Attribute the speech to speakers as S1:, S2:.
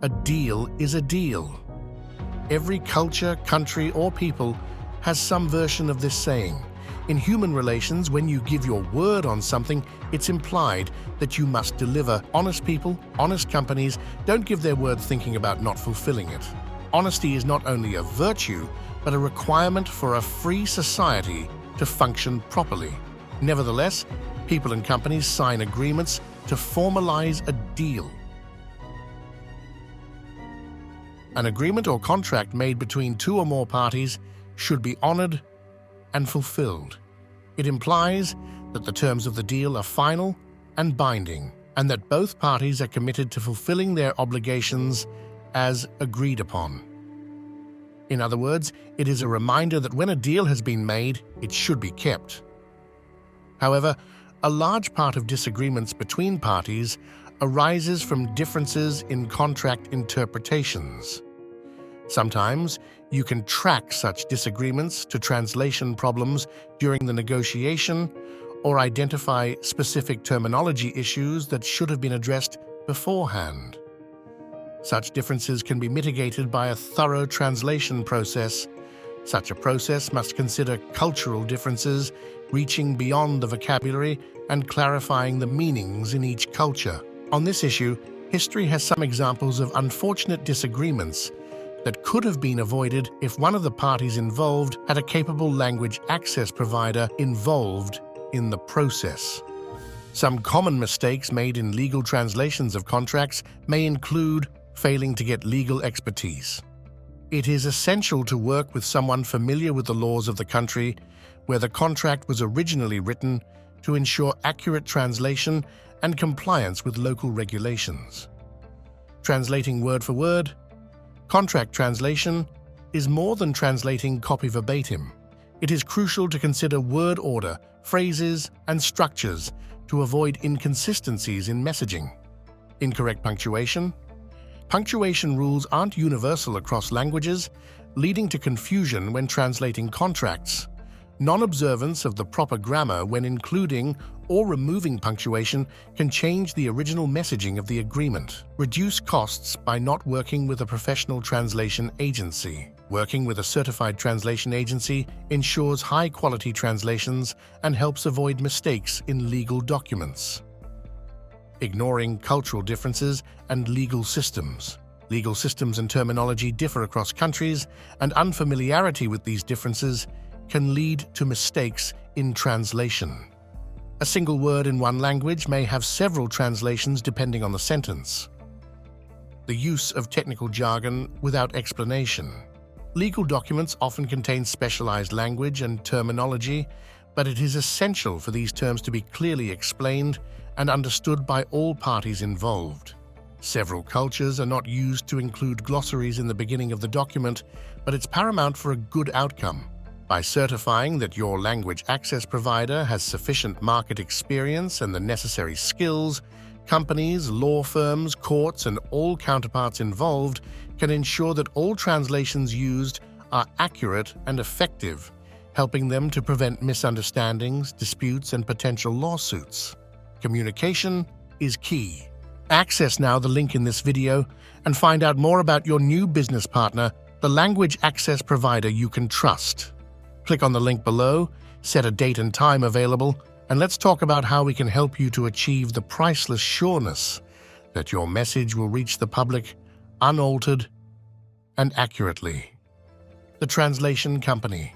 S1: A deal is a deal. Every culture, country, or people has some version of this saying. In human relations, when you give your word on something, it's implied that you must deliver. Honest people, honest companies don't give their word thinking about not fulfilling it. Honesty is not only a virtue, but a requirement for a free society to function properly. Nevertheless, people and companies sign agreements to formalize a deal. An agreement or contract made between two or more parties should be honored and fulfilled. It implies that the terms of the deal are final and binding, and that both parties are committed to fulfilling their obligations as agreed upon. In other words, it is a reminder that when a deal has been made, it should be kept. However, a large part of disagreements between parties arises from differences in contract interpretations. Sometimes, you can track such disagreements to translation problems during the negotiation or identify specific terminology issues that should have been addressed beforehand. Such differences can be mitigated by a thorough translation process. Such a process must consider cultural differences, reaching beyond the vocabulary and clarifying the meanings in each culture. On this issue, history has some examples of unfortunate disagreements that could have been avoided if one of the parties involved had a capable language access provider involved in the process. Some common mistakes made in legal translations of contracts may include failing to get legal expertise. It is essential to work with someone familiar with the laws of the country where the contract was originally written to ensure accurate translation and compliance with local regulations. Translating word for word, contract translation is more than translating copy verbatim. It is crucial to consider word order, phrases, and structures to avoid inconsistencies in messaging. Incorrect punctuation. Punctuation rules aren't universal across languages, leading to confusion when translating contracts. Non-observance of the proper grammar when including or removing punctuation can change the original messaging of the agreement. Reduce costs by not working with a professional translation agency. Working with a certified translation agency ensures high-quality translations and helps avoid mistakes in legal documents. Ignoring cultural differences and legal systems. Legal systems and terminology differ across countries, and unfamiliarity with these differences can lead to mistakes in translation. A single word in one language may have several translations depending on the sentence. The use of technical jargon without explanation. Legal documents often contain specialized language and terminology, but it is essential for these terms to be clearly explained and understood by all parties involved. Several cultures are not used to include glossaries in the beginning of the document, but it's paramount for a good outcome. By certifying that your language access provider has sufficient market experience and the necessary skills, companies, law firms, courts, and all counterparts involved can ensure that all translations used are accurate and effective, helping them to prevent misunderstandings, disputes, and potential lawsuits. Communication is key. Access now the link in this video and find out more about your new business partner, the language access provider you can trust. Click on the link below, set a date and time available, and let's talk about how we can help you to achieve the priceless sureness that your message will reach the public unaltered and accurately. The Translation Company.